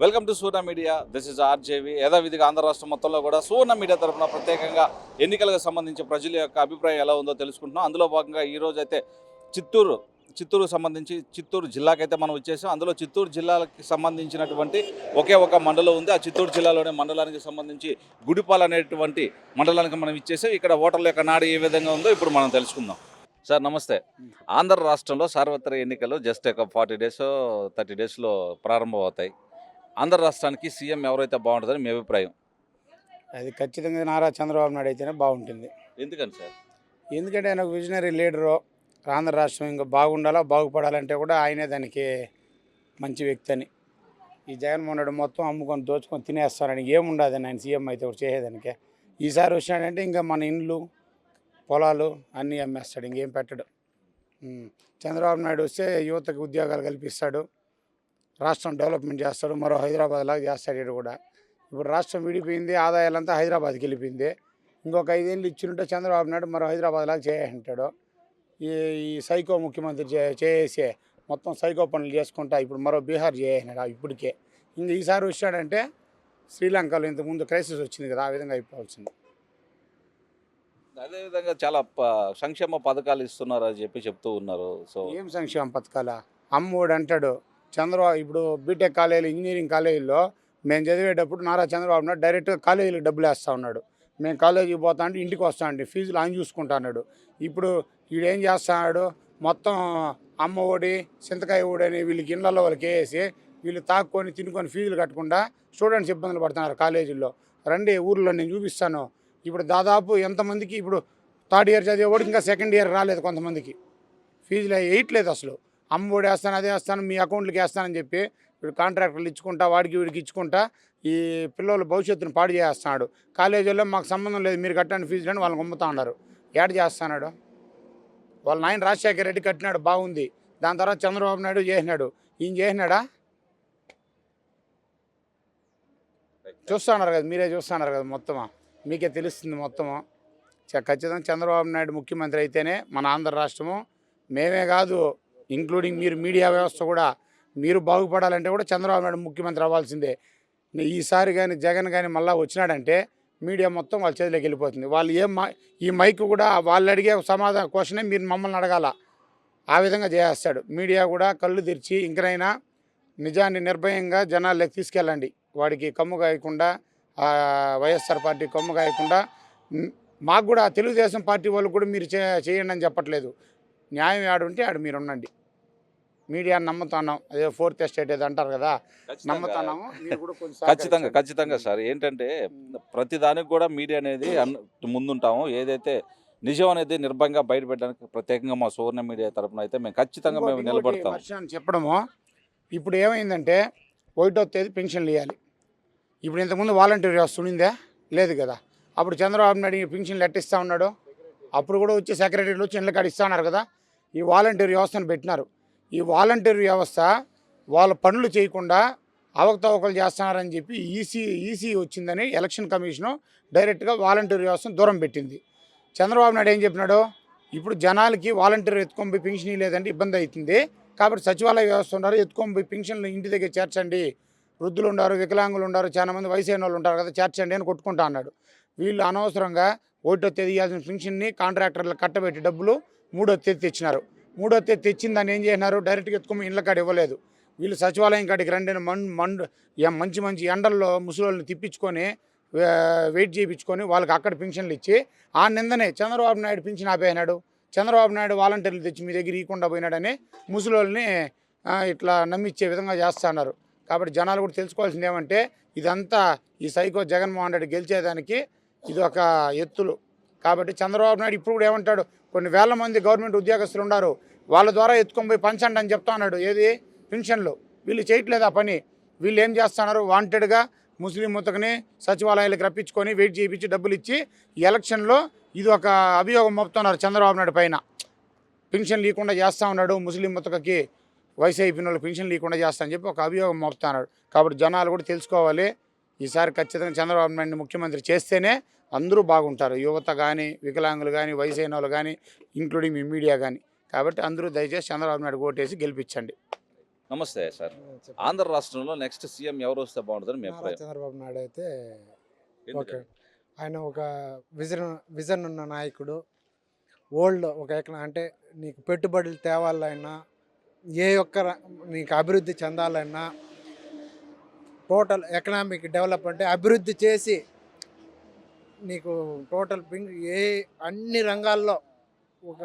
Welcome to Suvarna media. This is RJV. యథావిధిగా ఆంధ్ర రాష్ట్రం మొత్తంలో కూడా సువర్ణ మీడియా తరఫున ప్రత్యేకంగా ఎన్నికలకు సంబంధించి ప్రజల యొక్క అభిప్రాయం ఎలా ఉందో తెలుసుకుంటున్నాం. అందులో భాగంగా ఈరోజు అయితే చిత్తూరు సంబంధించి చిత్తూరు జిల్లాకైతే మనం వచ్చేసాం. అందులో చిత్తూరు జిల్లాకి సంబంధించినటువంటి ఒకే ఒక మండలం ఉంది. ఆ చిత్తూరు జిల్లాలోనే మండలానికి సంబంధించి గుడిపాల అనేటువంటి మండలానికి మనం ఇచ్చేసాం. ఇక్కడ ఓటర్ల యొక్క నాడు ఏ విధంగా ఉందో ఇప్పుడు మనం తెలుసుకుందాం. సార్ నమస్తే. ఆంధ్ర రాష్ట్రంలో సార్వత్రిక ఎన్నికలు జస్ట్ ఒక 40 డేస్ 30 డేస్లో ప్రారంభం అవుతాయి. ఆంధ్ర రాష్ట్రానికి సీఎం ఎవరైతే బాగుంటుందని మీ అభిప్రాయం? అది ఖచ్చితంగా నారా చంద్రబాబు నాయుడు అయితేనే బాగుంటుంది. ఎందుకని సార్? ఎందుకంటే ఆయన ఒక విజనరీ లీడరు. ఆంధ్ర రాష్ట్రం ఇంకా బాగుండాలా బాగుపడాలంటే కూడా ఆయనే దానికి మంచి వ్యక్తి అని. ఈ జగన్మోహన్ రెడ్డి మొత్తం అమ్ముకొని దోచుకొని తినేస్తారని ఏముండదని ఆయన సీఎం అయితే ఒకటి చేసేదానికే. ఈసారి వచ్చినాడంటే ఇంకా మన ఇండ్లు పొలాలు అన్నీ అమ్మేస్తాడు, ఇంకేం పెట్టడు. చంద్రబాబు నాయుడు వస్తే యువతకు ఉద్యోగాలు కల్పిస్తాడు, రాష్ట్రం డెవలప్మెంట్ చేస్తాడు, మరో హైదరాబాద్ లాగా చేస్తాడు. ఇది కూడా ఇప్పుడు రాష్ట్రం విడిపోయింది, ఆదాయాలంతా హైదరాబాద్కి వెళ్ళిపోయింది. ఇంకొక 5 ఏళ్ళు ఇచ్చినట్టే చంద్రబాబు నాయుడు మరో హైదరాబాద్ లాగా చేయంటాడు. ఈ సైకో ముఖ్యమంత్రి చేసి మొత్తం సైకో పనులు చేసుకుంటా ఇప్పుడు మరో బీహార్ చేసినాడు. ఇప్పటికే ఇంక ఈసారి వచ్చాడంటే శ్రీలంకలో ఇంతకుముందు క్రైసిస్ వచ్చింది కదా, ఆ విధంగా అయిపోవాల్సింది. అదేవిధంగా చాలా సంక్షేమ పథకాలు ఇస్తున్నారు అని చెప్తూ ఉన్నారు. సో ఏం సంక్షేమ పథకాలా? అమ్మఒడి అంటాడు చంద్రబాబు. ఇప్పుడు బీటెక్ కాలేజీలు, ఇంజనీరింగ్ కాలేజీల్లో మేము చదివేటప్పుడు నారా చంద్రబాబు నాయుడు డైరెక్ట్గా కాలేజీలకు డబ్బులు వేస్తూ ఉన్నాడు. మేము కాలేజీకి పోతా అంటే ఇంటికి వస్తా అండి, ఫీజులు ఆయన చూసుకుంటా అన్నాడు. ఇప్పుడు వీడేం చేస్తున్నాడు, మొత్తం అమ్మ ఒడి చింతకాయ ఒడి అని వీళ్ళకి ఇళ్ళల్లో వాళ్ళకి వేసి వీళ్ళు తాక్కొని తినుకొని ఫీజులు కట్టకుండా స్టూడెంట్స్ ఇబ్బందులు పడుతున్నారు కాలేజీల్లో. రండి ఊర్లో నేను చూపిస్తాను. ఇప్పుడు దాదాపు ఎంతమందికి ఇప్పుడు 3rd ఇయర్ చదివేవాడు ఇంకా 2nd ఇయర్ రాలేదు, కొంతమందికి ఫీజులు వేయట్లేదు అసలు. అమ్మ ఒడి వేస్తాను, అదే వేస్తాను, మీ అకౌంట్లకి వేస్తానని చెప్పి ఇప్పుడు కాంట్రాక్టర్లు ఇచ్చుకుంటా వాడికి వీడికి ఇచ్చుకుంటా ఈ పిల్లల భవిష్యత్తును పాడు చేస్తున్నాడు. కాలేజీల్లో మాకు సంబంధం లేదు, మీరు కట్టండి ఫీజులు అని వాళ్ళని అమ్ముతా ఉన్నారు. యాడ్ చేస్తున్నాడు. వాళ్ళ నాయన రాజశేఖర రెడ్డి కట్టినాడు, బాగుంది. దాని తర్వాత చంద్రబాబు నాయుడు చేసినాడు. ఈయన చేసినాడా? చూస్తున్నారు కదా, మీరే చూస్తున్నారు కదా, మొత్తమా మీకే తెలుస్తుంది మొత్తము. ఖచ్చితంగా చంద్రబాబు నాయుడు ముఖ్యమంత్రి అయితేనే మన ఆంధ్ర రాష్ట్రము, మేమే కాదు ఇంక్లూడింగ్ మీరు మీడియా వ్యవస్థ కూడా మీరు బాగుపడాలంటే కూడా చంద్రబాబు నాయుడు ముఖ్యమంత్రి అవ్వాల్సిందే. ఈసారి కానీ జగన్ కానీ మళ్ళీ వచ్చినాడంటే మీడియా మొత్తం వాళ్ళ చేతిలోకి వెళ్ళిపోతుంది. వాళ్ళు ఈ మైక్ కూడా వాళ్ళు అడిగే సమాధాన క్వశ్చనే మీరు మమ్మల్ని అడగాల, ఆ విధంగా చేస్తాడు. మీడియా కూడా కళ్ళు తెరిచి ఇంకనైనా నిజాన్ని నిర్భయంగా జనాల్లోకి తీసుకెళ్ళండి. వాడికి కమ్ము కాయకుండా, వైఎస్ఆర్ పార్టీ కమ్ము కాయకుండా. మాకు కూడా తెలుగుదేశం పార్టీ వాళ్ళు కూడా మీరు చేయండి అని చెప్పట్లేదు. న్యాయం ఆడుంటే ఆడు మీరు ఉండండి. మీడియాని నమ్ముతున్నాం, అదే 4th ఎస్టేట్ ఏదో అంటారు కదా, నమ్ముతున్నాము. ఖచ్చితంగా సార్. ఏంటంటే ప్రతి దానికి కూడా మీడియా అనేది ముందుంటాము. ఏదైతే నిజం అనేది నిర్భయంగా బయటపెట్టడానికి ప్రత్యేకంగా మా సువర్ణ మీడియా తరఫున అయితే మేము ఖచ్చితంగా నిలబడతాం చెప్పడము. ఇప్పుడు ఏమైందంటే 1వ తేదీ పెన్షన్లు ఇవ్వాలి. ఇప్పుడు ఇంతకుముందు వాలంటీర్ వ్యవస్థ ఉండిందే లేదు కదా. అప్పుడు చంద్రబాబు నాయుడు పెన్షన్లు ఎట్టిస్తూ ఉన్నాడు. అప్పుడు కూడా వచ్చి సెక్రటరీలు వచ్చి ఇళ్ళ కాడ ఇస్తూ ఉన్నారు కదా. ఈ వాలంటీర్ వ్యవస్థను పెట్టినారు. ఈ వాలంటీర్ వ్యవస్థ వాళ్ళ పనులు చేయకుండా అవకతవకలు చేస్తున్నారని చెప్పి ఈసీ వచ్చిందని ఎలక్షన్ కమిషను డైరెక్ట్గా వాలంటీర్ వ్యవస్థను దూరం పెట్టింది. చంద్రబాబు నాయుడు ఏం చెప్పినాడు, ఇప్పుడు జనాలకి వాలంటీర్ ఎత్తుకొని పోయి పెన్షన్ లేదంటే ఇబ్బంది అవుతుంది, కాబట్టి సచివాలయ వ్యవస్థ ఉన్నారు, ఎత్తుకొని పోయి పెన్షన్లు ఇంటి దగ్గర చేర్చండి. వృద్ధులు ఉన్నారు, వికలాంగులు ఉన్నారు, చాలా మంది వయసు అయిన వాళ్ళు ఉంటారు కదా, చేర్చండి అని కొట్టుకుంటా అన్నాడు. వీళ్ళు అనవసరంగా 1వ తేదీ ఇవ్వాల్సిన పెన్షన్ని కాంట్రాక్టర్లు కట్టబెట్టి డబ్బులు 3వ తేదీ తెచ్చినారు. 3వ తేదీ తెచ్చిన దాన్ని ఏం చేసినారు, డైరెక్ట్గా ఎత్తుకొని ఇళ్ళ కాడ ఇవ్వలేదు. వీళ్ళు సచివాలయం కాడికి రండి మంచి ఎండల్లో ముసలోళ్ళని తిప్పించుకొని వెయిట్ చేయించుకొని వాళ్ళకి అక్కడ పెన్షన్లు ఇచ్చి ఆ నిందనే చంద్రబాబు నాయుడు పెన్షన్ ఆపేసినాడు. చంద్రబాబు నాయుడు వాలంటీర్లు తెచ్చి మీ దగ్గర ఇవ్వకుండా పోయినాడని ముసలోళ్ళని ఇట్లా నమ్మించే విధంగా చేస్తున్నారు. కాబట్టి జనాలు కూడా తెలుసుకోవాల్సింది ఏమంటే ఇదంతా ఈ సైకో జగన్మోహన్ రెడ్డి గెలిచేదానికి ఇది ఒక ఎత్తులు. కాబట్టి చంద్రబాబు నాయుడు ఇప్పుడు కూడా ఏమంటాడు, కొన్ని వేల మంది గవర్నమెంట్ ఉద్యోగస్తులు ఉన్నారు, వాళ్ళ ద్వారా ఎత్తుకొని పోయి పంచండి అని చెప్తా ఉన్నాడు. ఏది పెన్షన్లు వీళ్ళు చేయట్లేదు ఆ పని. వీళ్ళు ఏం చేస్తున్నారు, వాంటెడ్గా ముస్లిం ముతకని సచివాలయాలకు రప్పించుకొని వెయిట్ చేయించి డబ్బులు ఇచ్చి ఎలక్షన్లో ఇది ఒక అభియోగం మోపుతున్నారు చంద్రబాబు నాయుడు పైన. పెన్షన్ లేకుండా చేస్తూ ఉన్నాడు, ముస్లిం ముతకకి వయసు అయిపోయిన వాళ్ళు పెన్షన్ లేకుండా చేస్తా అని చెప్పి ఒక అభియోగం మోపుతున్నాడు. కాబట్టి జనాలు కూడా తెలుసుకోవాలి, ఈసారి ఖచ్చితంగా చంద్రబాబు నాయుడు ముఖ్యమంత్రి చేస్తేనే అందరూ బాగుంటారు. యువత కానీ, వికలాంగులు కానీ, వయసు అయిన వాళ్ళు కానీ, ఇంక్లూడింగ్ మీ మీడియా కానీ. కాబట్టి అందరూ దయచేసి చంద్రబాబు నాయుడు ఓటేసి గెలిపించండి. నమస్తే సార్. చెప్పండి. ఆంధ్ర రాష్ట్రంలో నెక్స్ట్ సీఎం ఎవరు వస్తే బాగుంటుందని మీ నారా అభిప్రాయం? చంద్రబాబు నాయుడు అయితే ఓకే. ఎందుకని? ఆయన ఒక విజన్ ఉన్న నాయకుడు. ఓల్డ్ ఒక అంటే నీకు పెట్టుబడులు తేవాలైనా ఏ ఒక్క నీకు అభివృద్ధి చెందాలన్నా టోటల్ ఎకనామిక్ డెవలప్మెంట్ అభివృద్ధి చేసి నీకు టోటల్ ఏ అన్ని రంగాల్లో ఒక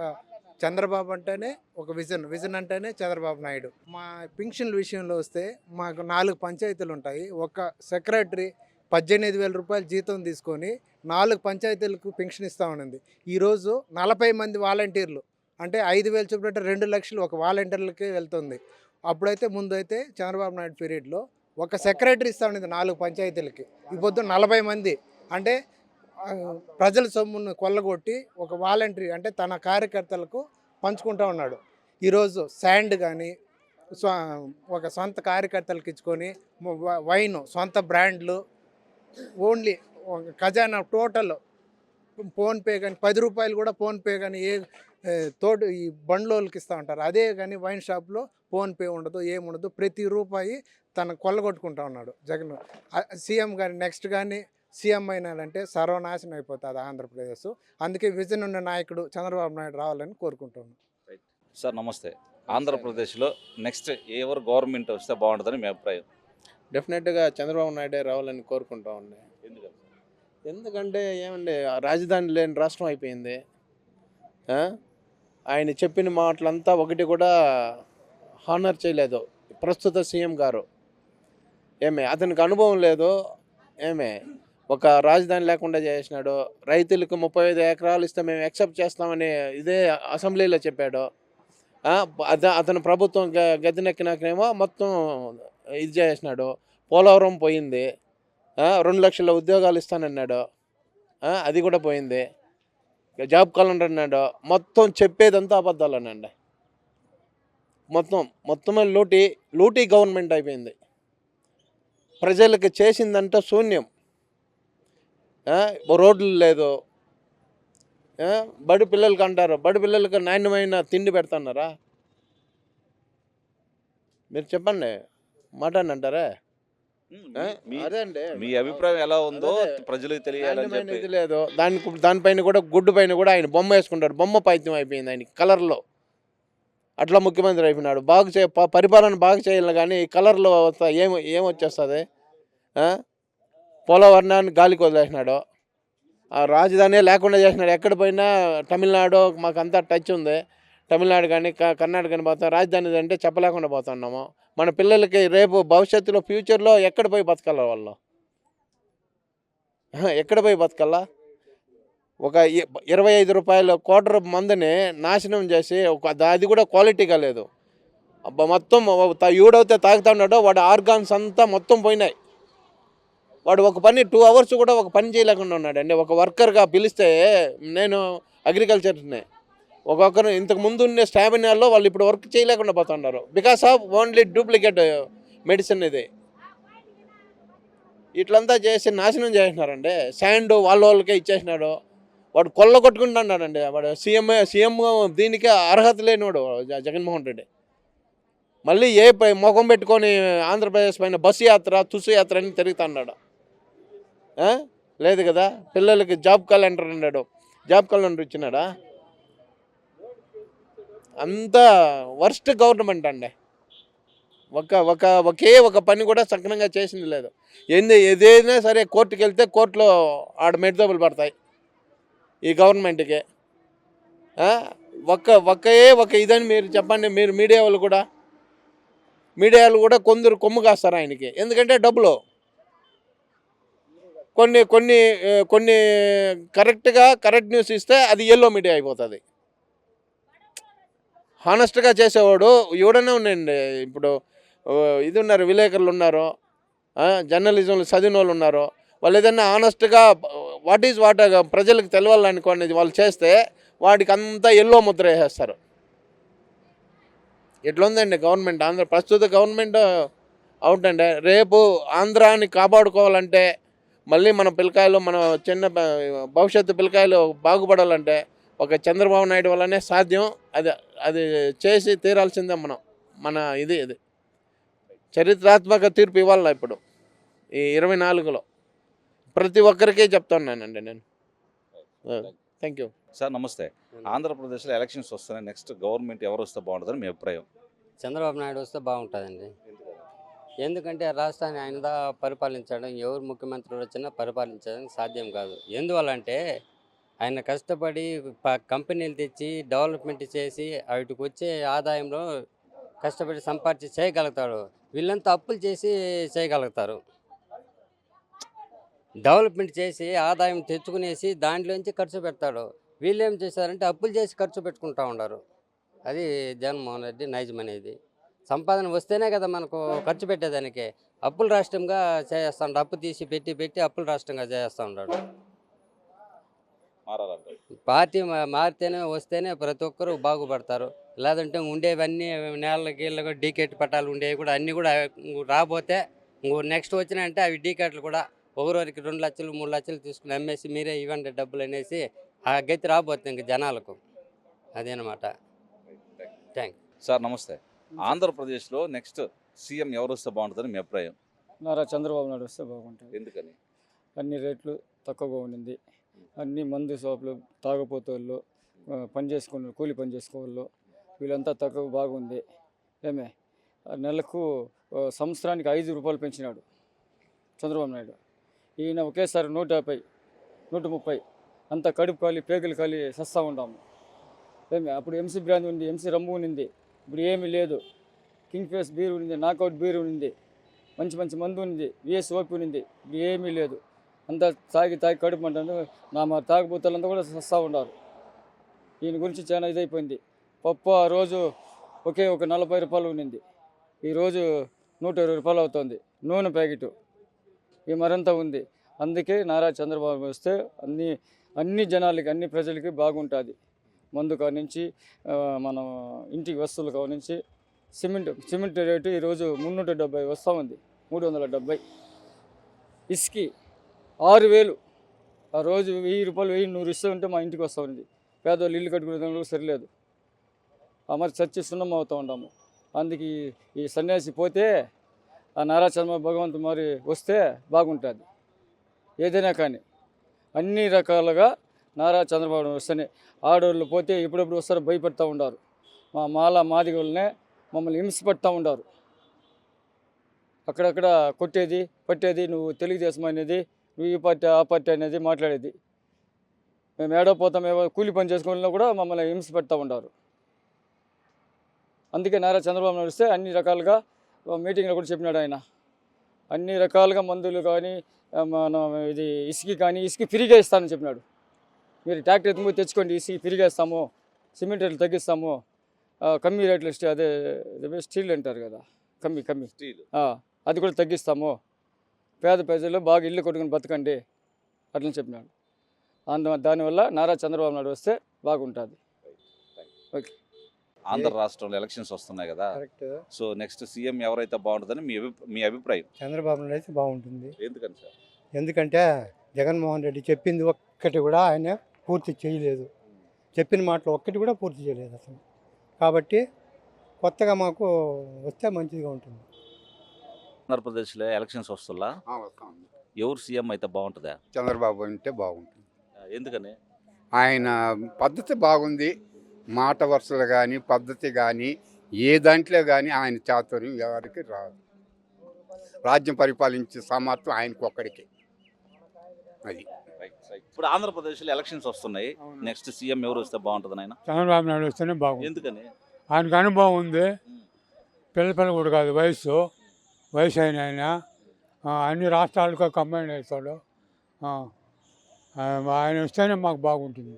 చంద్రబాబు అంటేనే ఒక విజన్ అంటేనే చంద్రబాబు నాయుడు. మా పింఛన్ల విషయంలో వస్తే మాకు 4 పంచాయతీలు ఉంటాయి. ఒక సెక్రటరీ 18,000 రూపాయలు జీతం తీసుకొని 4 పంచాయతీలకు పెన్షన్ ఇస్తూ ఉన్నింది. ఈరోజు 40 మంది వాలంటీర్లు అంటే 5,000 చొప్పున 2 లక్షలు ఒక వాలంటీర్లకే వెళ్తుంది. అప్పుడైతే ముందు అయితే చంద్రబాబు నాయుడు పీరియడ్లో ఒక సెక్రటరీ ఇస్తూ ఉన్నది 4 పంచాయతీలకి. ఈ పొద్దు 40 మంది అంటే ప్రజల సొమ్మును కొల్లగొట్టి ఒక వాలంటరీ అంటే తన కార్యకర్తలకు పంచుకుంటూ ఉన్నాడు. ఈరోజు శాండ్ కానీ ఒక సొంత కార్యకర్తలకు ఇచ్చుకొని వైన్ సొంత బ్రాండ్లు ఓన్లీ ఖజానా టోటల్ ఫోన్పే కానీ 10 రూపాయలు కూడా ఫోన్పే కానీ తోడు ఈ బండ్లోకి ఇస్తూ ఉంటారు. అదే కానీ వైన్ షాప్లో ఫోన్పే ఉండదు, ఏముండదు. ప్రతి రూపాయి తన కొల్లగొట్టుకుంటూ ఉన్నాడు జగన్. సీఎం కానీ నెక్స్ట్ కానీ సీఎం అయినాడంటే సర్వనాశనం అయిపోతుంది ఆంధ్రప్రదేశ్. అందుకే విజన్ ఉన్న నాయకుడు చంద్రబాబు నాయుడు రావాలని కోరుకుంటున్నాను. సార్ నమస్తే. ఆంధ్రప్రదేశ్లో నెక్స్ట్ ఎవరు గవర్నమెంట్ వస్తే బాగుంటుందని మీ అభిప్రాయం? డెఫినెట్గా చంద్రబాబు నాయుడే రావాలని కోరుకుంటా ఉన్నాయి. ఎందుకని? ఎందుకంటే ఏమండి రాజధాని లేని రాష్ట్రం అయిపోయింది. ఆయన చెప్పిన మాటలంతా ఒకటి కూడా హానర్ చేయలేదు ప్రస్తుత సీఎం గారు. అతనికి అనుభవం లేదు. ఒక రాజధాని లేకుండా చేసినాడు. రైతులకు 35 ఎకరాలు ఇస్తే మేము యాక్సెప్ట్ చేస్తామని ఇదే అసెంబ్లీలో చెప్పాడు. అతను ప్రభుత్వం గద్దెనెక్కినాకనేమో మొత్తం ఇది చేసినాడు. పోలవరం పోయింది. 2 లక్షల ఉద్యోగాలు ఇస్తానన్నాడు. అది కూడా పోయింది. జాబ్ క్యాలెండర్ అన్నాడు. మొత్తం చెప్పేదంతా అబద్ధాలనండి. మొత్తమే లూటీ గవర్నమెంట్ అయిపోయింది. ప్రజలకు చేసిందంటే శూన్యం. రోడ్లు లేదు. బడి పిల్లలకి అంటారు, బడి పిల్లలకి నాణ్యమైన తిండి పెడుతున్నారా? మీరు చెప్పండి, మాట్లాడి అంటారా? అదే అండి, మీ అభిప్రాయం ఎలా ఉందో ప్రజలకు తెలియాలని నాణ్యమైన చెప్పి ఇది లేదు. దానిపైన కూడా గుడ్డు పైన కూడా ఆయన బొమ్మ వేసుకుంటాడు. బొమ్మ పైత్యం అయిపోయింది ఆయన కలర్లో. అట్లా ముఖ్యమంత్రి అయిపోయినాడు. పరిపాలన బాగా చేయాలి కానీ ఈ కలర్లో ఏమొచ్చేస్తుంది? పోలవరణాన్ని గాలికి వదిలేసినాడు. ఆ రాజధాని లేకుండా చేసినాడు. ఎక్కడ పోయినా తమిళనాడు మాకు అంతా టచ్ ఉంది. తమిళనాడు కానీ కర్ణాటక కానీ పోతాం. రాజధాని అంటే చెప్పలేకుండా పోతున్నాము. మన పిల్లలకి రేపు భవిష్యత్తులో ఫ్యూచర్లో ఎక్కడ పోయి బతకాల వాళ్ళు? ఎక్కడ పోయి బతకాలా? ఒక 25 రూపాయల క్వార్టర్ మందుని నాశనం చేసి అది కూడా క్వాలిటీగా లేదు. మొత్తం ఎవడైతే తాగుతా ఉన్నాడో వాడు ఆర్గాన్స్ అంతా మొత్తం పోయినాయి. వాడు ఒక పని 2 అవర్స్ కూడా ఒక పని చేయలేకుండా ఉన్నాడండి. ఒక వర్కర్గా పిలిస్తే, నేను అగ్రికల్చర్ని, ఒక్కొక్కరు ఇంతకు ముందు ఉండే స్టామినాల్లో వాళ్ళు ఇప్పుడు వర్క్ చేయలేకుండా పోతున్నారు. Because of only duplicate medicine. ఇది ఇట్లంతా చేసి నాశనం చేసినారండి. శాండ్ వాళ్ళకే ఇచ్చేసినాడు. వాడు కొల్ల కొట్టుకుంటున్నాడండి. వాడు సీఎం దీనికి అర్హత లేనివాడు జగన్మోహన్ రెడ్డి. మళ్ళీ ముఖం పెట్టుకొని ఆంధ్రప్రదేశ్ పైన బస్సు యాత్ర తుసు యాత్ర అని తిరుగుతున్నాడు. లేదు కదా. పిల్లలకి జాబ్ క్యాలెండర్ అన్నాడు. జాబ్ క్యాలెండర్ ఇచ్చినాడా? అంతా వర్స్ట్ గవర్నమెంట్ అండి. ఒకే ఒక పని కూడా సక్రమంగా చేసింది లేదు. ఏదైనా సరే కోర్టుకి వెళ్తే కోర్టులో ఆడ మెడదోబులు పడతాయి ఈ గవర్నమెంట్కి. ఒక ఇదని మీరు చెప్పండి. మీరు మీడియా కూడా కొందరు కొమ్ము కాస్తారు ఆయనకి. ఎందుకంటే డబ్బులు. కొన్ని కరెక్ట్ న్యూస్ ఇస్తే అది ఎల్లో మీడియా అయిపోతుంది. హానెస్ట్గా చేసేవాడు ఎవడనే ఉన్నాయండి. ఇప్పుడు ఇది ఉన్నారు, విలేకరులు ఉన్నారు, జర్నలిజంలో చదివిన వాళ్ళు ఉన్నారు. వాళ్ళు ఏదైనా హానెస్ట్గా వాట్ ప్రజలకు తెలవాలనుకోండి వాళ్ళు చేస్తే వాడికి అంతా ఎల్లో ముద్ర వేసేస్తారు. ఎట్లుందండి గవర్నమెంట్? ప్రస్తుత గవర్నమెంట్ అవుట్ అండి. రేపు ఆంధ్రాని కాపాడుకోవాలంటే, మళ్ళీ మన పిల్లకాయలు, మన చిన్న భవిష్యత్తు పిల్లకాయలు బాగుపడాలంటే ఒక చంద్రబాబు నాయుడు వల్లనే సాధ్యం. అది చేసి తీరాల్సిందే మన ఇది చరిత్రాత్మక తీర్పు ఇవ్వాల ఇప్పుడు ఈ 24లో ప్రతి ఒక్కరికే చెప్తున్నానండి నేను. Thank you. సార్ నమస్తే. ఆంధ్రప్రదేశ్లో ఎలక్షన్స్ వస్తున్నాయి. నెక్స్ట్ గవర్నమెంట్ ఎవరు వస్తే బాగుంటుందని మీ అభిప్రాయం? చంద్రబాబు నాయుడు వస్తే బాగుంటుందండి. ఎందుకంటే రాష్ట్రాన్ని ఆయనదా పరిపాలించడం, ఎవరు ముఖ్యమంత్రులు వచ్చినా పరిపాలించడానికి సాధ్యం కాదు. ఎందువల్లంటే ఆయన కష్టపడి కంపెనీలు తెచ్చి డెవలప్మెంట్ చేసి వాటికి వచ్చే ఆదాయంలో కష్టపడి సంపాదించి చేయగలుగుతాడు. వీళ్ళంతా అప్పులు చేసి చేయగలుగుతారు. డెవలప్మెంట్ చేసి ఆదాయం తెచ్చుకునేసి దాంట్లోంచి ఖర్చు పెడతాడు. వీళ్ళు ఏం చేశారంటే అప్పులు చేసి ఖర్చు పెట్టుకుంటూ ఉన్నారు. అది జగన్మోహన్ రెడ్డి నైజం అనేది. సంపాదన వస్తేనే కదా మనకు ఖర్చు పెట్టేదానికి. అప్పుల రాష్ట్రంగా చేస్తాడు. అప్పు తీసి పెట్టి అప్పుల రాష్ట్రంగా చేస్తూ ఉన్నాడు. మారాలంటారు. పార్టీ మారితేనే వస్తేనే ప్రతి ఒక్కరు బాగుపడతారు. లేదంటే ఉండేవన్నీ నేల గీళ్ళకు డీకేట్ పట్టాలు ఉండేవి కూడా అన్నీ కూడా రాబోతే నెక్స్ట్ వచ్చినాయంటే అవి డీకేట్లు కూడా ఒకరికి 2 లక్షలు 3 లక్షలు తీసుకుని అమ్మేసి మీరే ఇవ్వండి డబ్బులు అనేసి ఆ గతి రాబోతుంది ఇంక జనాలకు. అదేనమాట. థ్యాంక్ సార్ నమస్తే. ఆంధ్రప్రదేశ్లో నెక్స్ట్ సీఎం ఎవరు వస్తే బాగుంటుందని మీ అభిప్రాయం? నారా చంద్రబాబు నాయుడు వస్తే బాగుంటుంది. ఎందుకని? అన్ని రేట్లు తక్కువగా ఉండింది. అన్ని మందు షాపులు, తాగుపోతోళ్ళు, పని చేసుకున్న కూలి పని చేసుకోవాళ్ళు వీళ్ళంతా తక్కువ బాగుంది. ఏమే నెలకు సంవత్సరానికి 5 రూపాయలు పెంచినాడు చంద్రబాబు నాయుడు. ఈయన ఒకేసారి 150, 130 అంతా కడుపు కాలి పేగులు కాలి సస్తా ఉంటాము. ఏమే అప్పుడు ఎంసీ బ్రాండ్ ఉంది, ఎంసీ రమ్ము ఉంది. ఇప్పుడు ఏమీ లేదు. కింగ్ ఫేస్ బీర్ ఉంది, నాకౌట్ బీర్ ఉంది, మంచి మంచి మందు ఉంది, విఎస్ ఓపి ఉంది. ఇప్పుడు ఏమీ లేదు. అంతా తాగి కడుపు అంటారు. మా తాగుబోతులంతా కూడా సస్తా ఉన్నారు. ఈయన గురించి చాలా ఇదైపోయింది. పప్పు ఆ రోజు ఒక 40 రూపాయలు ఉండింది. ఈరోజు 120 రూపాయలు అవుతుంది. నూనె ప్యాకెట్ ఈ మరంతా ఉంది. అందుకే నారా చంద్రబాబు వస్తే అన్ని జనాలకి, అన్ని ప్రజలకి బాగుంటుంది. మందు కానించి మనం ఇంటికి వస్తువులు కానించి సిమెంట్ రేటు ఈరోజు 370 వస్తూ ఉంది. 370. ఇసుకి 6000. ఆ రోజు 1000 రూపాయలు 1100 ఇస్తూ ఉంటే మా ఇంటికి వస్తూ ఉంది. పేదవాళ్ళు ఇల్లు కట్టుకునే సరిలేదు. మరి చచ్చి సున్నం అవుతూ ఉంటాము. అందుకే ఈ సన్యాసి పోతే ఆ నారా చంద్రబాబు భగవంతుడు మరి వస్తే బాగుంటుంది. ఏదైనా కానీ అన్ని రకాలుగా నారా చంద్రబాబు వస్తేనే. ఆడవాళ్ళు పోతే ఎప్పుడెప్పుడు వస్తారో భయపడుతూ ఉన్నారు. మాదిగోళ్ళనే మమ్మల్ని హింసపడుతూ ఉన్నారు. అక్కడక్కడ కొట్టేది పట్టేది, నువ్వు తెలుగుదేశం అనేది, నువ్వు ఈ పార్టీ ఆ పార్టీ అనేది మాట్లాడేది. మేము ఏడో పోతాం, ఏమో కూలి పని చేసుకున్నా కూడా మమ్మల్ని హింసపెడతా ఉన్నారు. అందుకే నారా చంద్రబాబు నాయుడు వస్తే అన్ని రకాలుగా మీటింగ్లో కూడా చెప్పినాడు ఆయన. అన్ని రకాలుగా మందులు కానీ ఇది ఇసుక కానీ ఇసుక ఫ్రీగా ఇస్తానని చెప్పినాడు. మీరు ట్రాక్టర్ ఎత్తుకుపోయి తెచ్చుకోండి, ఇసుక ఫ్రీగా ఇస్తాము, సిమెంట్ రేట్లు తగ్గిస్తాము, కమ్మీ రేట్లు అదే స్టీల్ అంటారు కదా, కమ్మీ స్టీల్ అది కూడా తగ్గిస్తాము, పేద ప్రజలు బాగా ఇల్లు కొట్టుకుని బతకండి అట్లని చెప్పినాడు. దానివల్ల నారా చంద్రబాబు నాయుడు వస్తే బాగుంటుంది. ఓకే. ఆంధ్ర రాష్ట్రంలో ఎలక్షన్స్ వస్తున్నాయి కదా, కరెక్ట్. సో నెక్స్ట్ సీఎం ఎవరైతే బాగుంటుందని మీ అభిప్రాయం? చంద్రబాబు నాయుడు అయితే బాగుంటుంది. ఎందుకని సార్? ఎందుకంటే జగన్మోహన్ రెడ్డి చెప్పింది ఒక్కటి కూడా ఆయన పూర్తి చేయలేదు. చెప్పిన మాటలు ఒక్కటి కూడా పూర్తి చేయలేదు అసలు. కాబట్టి కొత్తగా మాకు వస్తే మంచిగా ఉంటుంది. ఆంధ్రప్రదేశ్లో ఎలక్షన్స్ వస్తున్నా ఎవరు సీఎం అయితే బాగుంటుందా? చంద్రబాబు అంటే బాగుంటుంది. ఎందుకని? ఆయన పద్ధతి బాగుంది. మాట వరుసలు కానీ పద్ధతి కానీ ఏ దాంట్లో కానీ ఆయన చాతుర్యం ఎవరికి రాదు. రాజ్యం పరిపాలించే సామర్థ్యం ఆయనకు ఒక్కడికి. అది ఇప్పుడు ఆంధ్రప్రదేశ్లో ఎలక్షన్స్ వస్తున్నాయి. నెక్స్ట్ సీఎం ఎవరు వస్తే బాగుంటుంది? ఆయన చంద్రబాబు నాయుడు వస్తేనే బాగుంది. ఎందుకని? ఆయనకు అనుభవం ఉంది. పిల్ల కూడా కాదు, వయసు అయిన ఆయన అన్ని రాష్ట్రాలకు కంబైన్ అవుతాడు. ఆయన వస్తేనే మాకు బాగుంటుంది.